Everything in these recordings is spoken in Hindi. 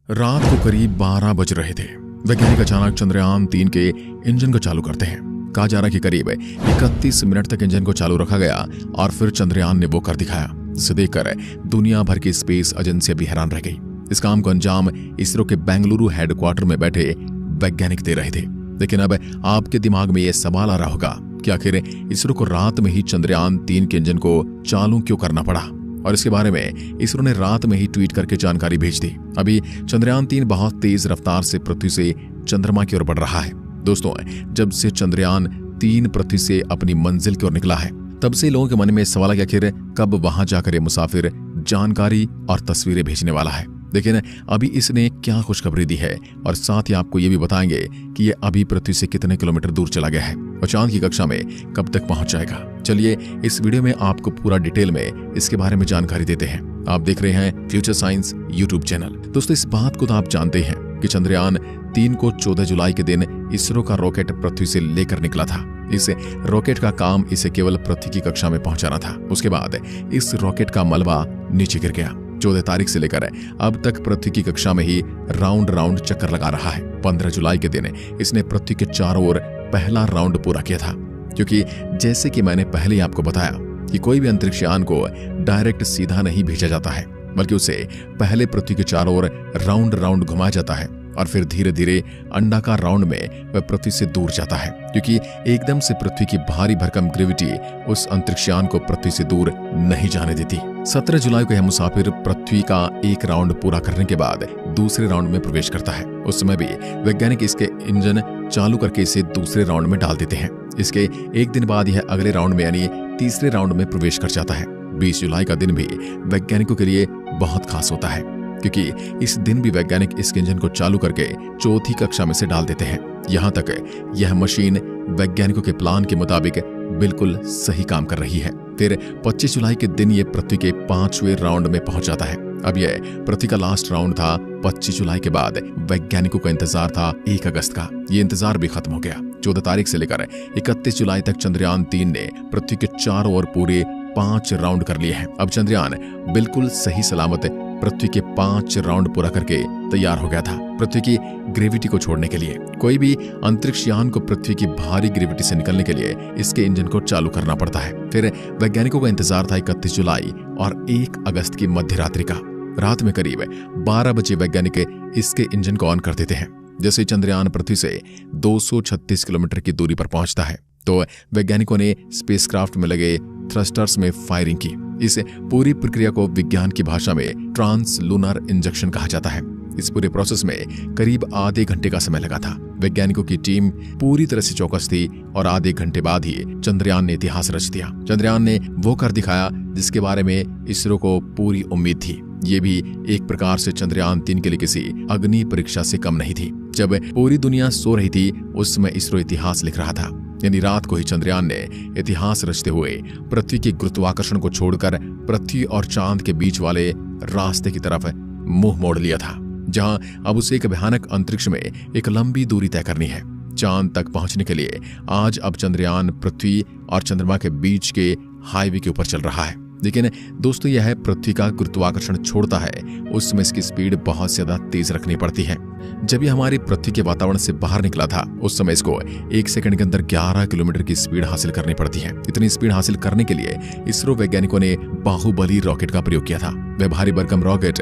रात को करीब 12 बज रहे थे। वैज्ञानिक अचानक चंद्रयान-3 के इंजन को चालू करते हैं। कहा जा रहा है कि करीब 31 मिनट तक इंजन को चालू रखा गया और फिर चंद्रयान ने वो कर दिखाया, जिसे देखकर दुनिया भर की स्पेस एजेंसियां भी हैरान रह गई। इस काम को अंजाम इसरो के बेंगलुरु हेडक्वार्टर में बैठे वैज्ञानिक दे रहे थे। लेकिन अब आपके दिमाग में यह सवाल आ रहा होगा कि आखिर इसरो को रात में ही चंद्रयान-3 के इंजन को चालू क्यों करना पड़ा, और इसके बारे में इसरो ने रात में ही ट्वीट करके जानकारी भेज दी। अभी चंद्रयान-3 बहुत तेज रफ्तार से पृथ्वी से चंद्रमा की ओर बढ़ रहा है। दोस्तों, जब से चंद्रयान-3 पृथ्वी से अपनी मंजिल की ओर निकला है, तब से लोगों के मन में सवाल है कि आखिर कब वहां जाकर ये मुसाफिर जानकारी और तस्वीरें भेजने वाला है। लेकिन अभी इसने क्या खुशखबरी दी है, और साथ ही आपको ये भी बताएंगे कि ये अभी पृथ्वी से कितने किलोमीटर दूर चला गया है और चांद की कक्षा में कब तक पहुंच जाएगा। चलिए इस वीडियो में आपको पूरा डिटेल में इसके बारे में जानकारी देते हैं। आप देख रहे हैं फ्यूचर साइंस यूट्यूब चैनल। दोस्तों, इस बात को तो आप जानते हैं कि चंद्रयान-3 को 14 जुलाई के दिन इसरो का रॉकेट पृथ्वी से लेकर निकला था। इस रॉकेट का काम इसे केवल पृथ्वी की कक्षा में पहुंचाना था। उसके बाद इस रॉकेट का मलबा नीचे गिर गया। 14 तारीख से लेकर अब तक पृथ्वी की कक्षा में ही राउंड चक्कर लगा रहा है। 15 जुलाई के दिन इसने पृथ्वी के चारों ओर पहला राउंड पूरा किया था, क्योंकि जैसे कि मैंने पहले ही आपको बताया कि कोई भी अंतरिक्ष यान को डायरेक्ट सीधा नहीं भेजा जाता है, बल्कि उसे पहले पृथ्वी के चारों ओर राउंड घुमाया जाता है और फिर धीरे धीरे अंडाकार राउंड में वह पृथ्वी से दूर जाता है, क्योंकि एकदम से पृथ्वी की भारी भरकम ग्रेविटी उस अंतरिक्ष यान को पृथ्वी से दूर नहीं जाने देती। 17 जुलाई को यह मुसाफिर पृथ्वी का एक राउंड पूरा करने के बाद दूसरे राउंड में प्रवेश करता है। उस समय भी वैज्ञानिक इसके इंजन चालू करके इसे दूसरे राउंड में डाल देते हैं। इसके एक दिन बाद यह अगले राउंड में यानी तीसरे राउंड में प्रवेश कर जाता है। 20 जुलाई का दिन भी वैज्ञानिकों के लिए बहुत खास होता है, क्योंकि इस दिन भी वैज्ञानिक इस इंजन को चालू करके चौथी कक्षा में से डाल देते हैं। यहां तक यह मशीन वैज्ञानिकों के प्लान के मुताबिक बिल्कुल सही काम कर रही है। फिर 25 जुलाई के दिन ये पृथ्वी के 5वें राउंड में पहुंच जाता है। अब यह पृथ्वी का लास्ट राउंड था। 25 जुलाई के बाद वैज्ञानिकों का इंतजार था 1 अगस्त का। ये इंतजार भी खत्म हो गया। 14 तारीख से लेकर 31 जुलाई तक चंद्रयान-3 ने पृथ्वी के चारों ओर पूरे 5 राउंड कर लिए हैं। अब चंद्रयान बिल्कुल सही सलामत पृथ्वी के 5 राउंड पूरा करके तैयार हो गया था पृथ्वी की ग्रेविटी को छोड़ने के लिए। कोई भी अंतरिक्ष यान को पृथ्वी की भारी ग्रेविटी से निकलने के लिए इसके इंजन को चालू करना पड़ता है। फिर वैज्ञानिकों का इंतजार था 31 जुलाई और 1 अगस्त की मध्य रात्रि का। रात में करीब 12 बजे वैज्ञानिक इसके इंजन को ऑन कर देते हैं। जैसे चंद्रयान पृथ्वी से 236 किलोमीटर की दूरी पर पहुंचता है, तो वैज्ञानिकों ने स्पेसक्राफ्ट में लगे थ्रस्टर्स में फायरिंग की। इस पूरी प्रक्रिया को विज्ञान की भाषा में ट्रांस लूनर इंजेक्शन कहा जाता है। इस पूरे प्रोसेस में करीब आधे घंटे का समय लगा था। वैज्ञानिकों की टीम पूरी तरह से चौकस थी और आधे घंटे बाद ही चंद्रयान ने इतिहास रच दिया। चंद्रयान ने वो कर दिखाया जिसके बारे में इसरो को पूरी उम्मीद थी। ये भी एक प्रकार से चंद्रयान-3 के लिए किसी अग्नि परीक्षा से कम नहीं थी। जब पूरी दुनिया सो रही थी, उस समय इसरो इतिहास लिख रहा था। यानी रात को ही चंद्रयान ने इतिहास रचते हुए पृथ्वी के गुरुत्वाकर्षण को छोड़कर पृथ्वी और चांद के बीच वाले रास्ते की तरफ मुंह मोड़ लिया था, जहां अब उसे एक भयानक अंतरिक्ष में एक लंबी दूरी तय करनी है। चांद तक पहुंचने के लिए आज अब चंद्रयान पृथ्वी और चंद्रमा के बीच के हाईवे के ऊपर चल रहा है। लेकिन दोस्तों, यह पृथ्वी का गुरुत्वाकर्षण छोड़ता है, उस समय इसकी स्पीड बहुत ज्यादा तेज रखनी पड़ती है। जब यह हमारी पृथ्वी के वातावरण से बाहर निकला था, उस समय इसको 1 सेकंड के अंदर 11 किलोमीटर की स्पीड हासिल करनी पड़ती है। इतनी स्पीड हासिल करने के लिए इसरो वैज्ञानिकों ने बाहुबली रॉकेट का प्रयोग किया था। वह भारी भरकम रॉकेट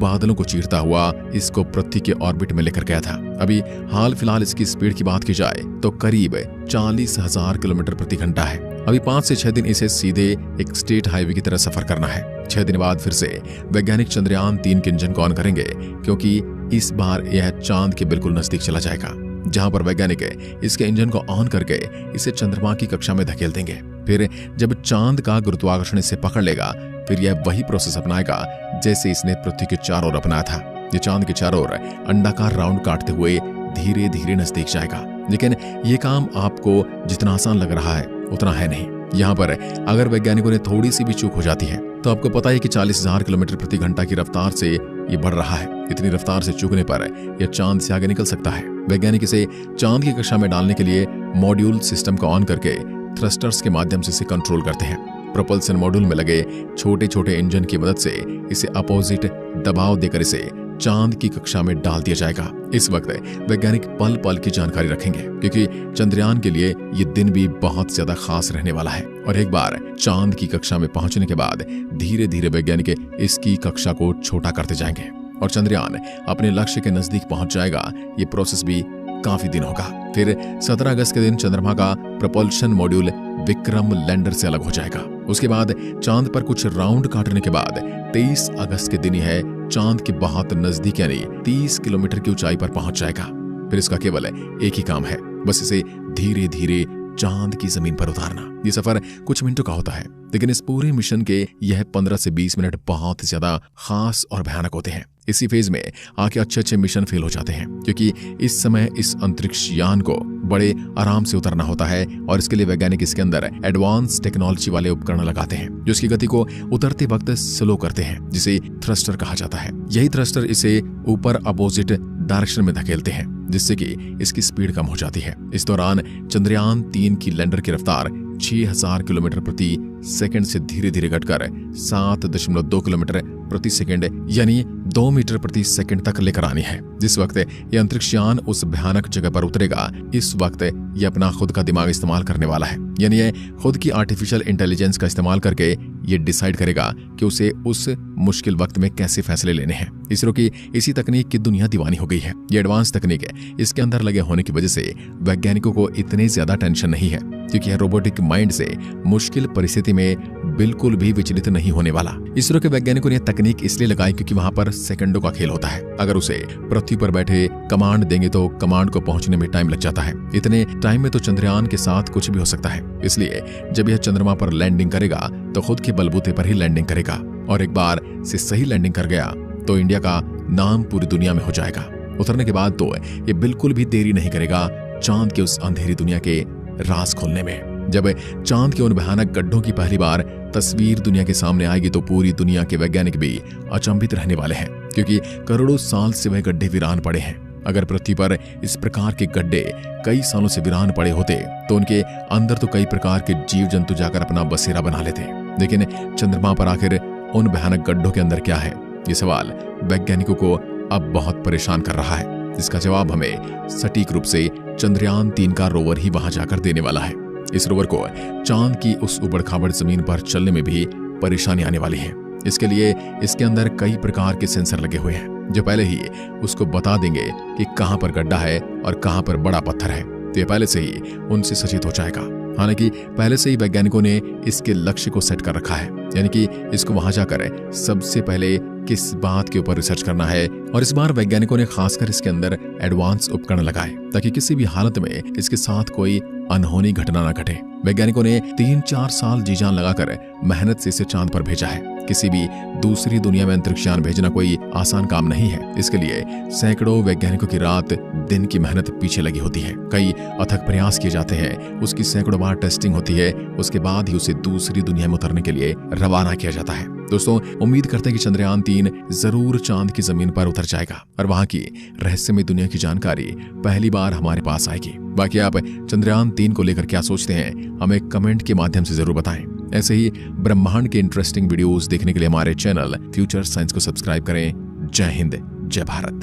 बादलों को चीरता हुआ इसको पृथ्वी के ऑर्बिट में लेकर गया था। अभी हाल फिलहाल इसकी स्पीड की बात की जाए तो करीब 40,000 किलोमीटर प्रति घंटा है। अभी 5 से 6 दिन इसे सीधे एक स्टेट हाईवे की तरह सफर करना है। 6 दिन बाद फिर से वैज्ञानिक चंद्रयान-3 के इंजन को ऑन करेंगे, क्योंकि इस बार यह चांद के बिल्कुल नजदीक चला जाएगा, जहां पर वैज्ञानिक इसके इंजन को ऑन करके इसे चंद्रमा की कक्षा में धकेल देंगे। फिर जब चांद का गुरुत्वाकर्षण इसे पकड़ लेगा, फिर यह वही प्रोसेस अपनाएगा जैसे इसने पृथ्वी के चारों ओर अपनाया था। ये चांद के चारों ओर अंडाकार राउंड काटते हुए धीरे धीरे नजदीक जाएगा। लेकिन ये काम आपको जितना आसान लग रहा है उतना है नहीं। यहाँ पर अगर वैज्ञानिकों ने थोड़ी सी भी चूक हो जाती है, तो आपको पता है कि 40,000 किलोमीटर प्रति घंटा की रफ्तार से ये बढ़ रहा है। इतनी रफ्तार से चूकने पर यह चांद से आगे निकल सकता है। वैज्ञानिक इसे चांद की कक्षा में डालने के लिए मॉड्यूल सिस्टम को ऑन करके थ्रस्टर्स के माध्यम से इसे कंट्रोल करते हैं। प्रोपल्सन मॉड्यूल में लगे छोटे छोटे इंजन की मदद से इसे अपोजिट दबाव देकर इसे चांद की कक्षा में डाल दिया जाएगा। इस वक्त वैज्ञानिक पल पल की जानकारी रखेंगे, क्योंकि चंद्रयान के लिए ये दिन भी बहुत ज्यादा खास रहने वाला है। और एक बार चांद की कक्षा में पहुंचने के बाद धीरे धीरे वैज्ञानिक इसकी कक्षा को छोटा करते जाएंगे और चंद्रयान अपने लक्ष्य के नजदीक पहुंच जाएगा। ये प्रोसेस भी काफी दिन होगा। फिर 17 अगस्त के दिन चंद्रमा का प्रपल्शन मॉड्यूल विक्रम लैंडर से अलग हो जाएगा। उसके बाद चांद पर कुछ राउंड काटने के बाद 23 अगस्त के दिन यह चांद के बहुत नजदीक यानी 30 किलोमीटर की ऊंचाई पर पहुंच जाएगा। फिर इसका केवल एक ही काम है, बस इसे धीरे धीरे चांद की जमीन पर उतारना। ये सफर कुछ मिनटों का होता है, लेकिन इस पूरे मिशन के यह 15 से 20 मिनट बहुत ज्यादा खास और भयानक होते हैं। इसी फेज में आके अच्छे मिशन फेल हो जाते हैं, क्योंकि इस समय इस अंतरिक्ष यान को बड़े आराम से उतरना होता है और इसके लिए वैज्ञानिक इसके अंदर एडवांस टेक्नोलॉजी वाले उपकरण लगाते हैं जो इसकी गति को उतरते वक्त स्लो करते हैं, जिसे थ्रस्टर कहा जाता है। यही थ्रस्टर इसे ऊपर अपोजिट डायरेक्शन में धकेलते हैं, जिससे कि इसकी स्पीड कम हो जाती है। इस दौरान चंद्रयान 3 की लैंडर की रफ्तार 6000 किलोमीटर प्रति सेकंड से धीरे धीरे घटकर 7.2 किलोमीटर प्रति सेकंड यानी 2 मीटर प्रति सेकंड तक लेकर आनी है। जिस वक्त यह अंतरिक्ष यान उस भयानक जगह पर उतरेगा, इस वक्त यह अपना खुद का दिमाग इस्तेमाल करने वाला है, यानी यह खुद की आर्टिफिशियल इंटेलिजेंस का इस्तेमाल करके ये डिसाइड करेगा कि उसे उस मुश्किल वक्त में कैसे फैसले लेने हैं। इसरो की इसी तकनीक की दुनिया दीवानी हो गई है। ये एडवांस तकनीक है, इसके अंदर लगे होने की वजह से वैज्ञानिकों को इतनी ज्यादा टेंशन नहीं है, क्योंकि यह रोबोटिक माइंड से मुश्किल परिस्थिति में बिल्कुल भी विचलित नहीं होने वाला। इसरो के वैज्ञानिकों ने तकनीक इसलिए लगाई क्योंकि वहां पर सेकंडों का खेल होता है। अगर उसे पृथ्वी पर बैठे कमांड देंगे तो कमांड को पहुंचने में टाइम लग जाता है। इतने टाइम में तो चंद्रयान के साथ कुछ भी हो सकता है। इसलिए जब यह चंद्रमा पर लैंडिंग करेगा तो खुद के बलबूते पर ही लैंडिंग करेगा, और एक बार से सही लैंडिंग कर गया तो इंडिया का नाम पूरी दुनिया में हो जाएगा। उतरने के बाद तो ये बिल्कुल भी देरी नहीं करेगा चांद के उस अंधेरी दुनिया के राज खोलने में। जब चांद के उन भयानक गड्ढों की पहली बार तस्वीर दुनिया के सामने आएगी तो पूरी दुनिया के वैज्ञानिक भी अचंभित रहने वाले हैं, क्योंकि करोड़ों साल से वह गड्ढे वीरान पड़े हैं। अगर पृथ्वी पर इस प्रकार के गड्ढे कई सालों से वीरान पड़े होते तो उनके अंदर तो कई प्रकार के जीव जंतु जाकर अपना बसेरा बना लेते, लेकिन चंद्रमा पर आखिर उन भयानक गड्ढों के अंदर क्या है, ये सवाल वैज्ञानिकों को अब बहुत परेशान कर रहा है, जिसका जवाब हमें सटीक रूप से चंद्रयान 3 का रोवर ही वहां जाकर देने वाला है। इस रोवर को चांद की उस उबड़-खाबड़ जमीन पर चलने में भी परेशानी आने वाली है। इसके लिए इसके अंदर कई प्रकार के सेंसर लगे हुए हैं जो पहले ही उसको बता देंगे कि कहां पर गड्ढा है और कहां पर बड़ा पत्थर है, तो ये पहले से ही उनसे सचेत हो जाएगा। हालांकि पहले से ही वैज्ञानिकों ने इसके लक्ष्य को सेट कर रखा है, यानी कि इसको वहां जाकर सबसे पहले किस बात के ऊपर रिसर्च करना है। और इस बार वैज्ञानिकों ने खासकर इसके अंदर एडवांस उपकरण लगाए ताकि किसी भी हालत में इसके साथ कोई अनहोनी घटना न घटे। वैज्ञानिकों ने 3-4 साल जी जान लगाकर मेहनत से इसे चांद पर भेजा है। किसी भी दूसरी दुनिया में अंतरिक्ष यान भेजना कोई आसान काम नहीं है। इसके लिए सैकड़ों वैज्ञानिकों की रात दिन की मेहनत पीछे लगी होती है। कई अथक प्रयास किए जाते हैं, उसकी सैकड़ों बार टेस्टिंग होती है, उसके बाद ही उसे दूसरी दुनिया में उतरने के लिए रवाना किया जाता है। दोस्तों, उम्मीद करते हैं कि चंद्रयान 3 जरूर चांद की जमीन पर उतर जाएगा और वहां की रहस्यमय दुनिया की जानकारी पहली बार हमारे पास आएगी। बाकी आप चंद्रयान 3 को लेकर क्या सोचते हैं, हमें कमेंट के माध्यम से जरूर बताएं। ऐसे ही ब्रह्मांड के इंटरेस्टिंग वीडियोस देखने के लिए हमारे चैनल फ्यूचर साइंस को सब्सक्राइब करें। जय हिंद, जय भारत।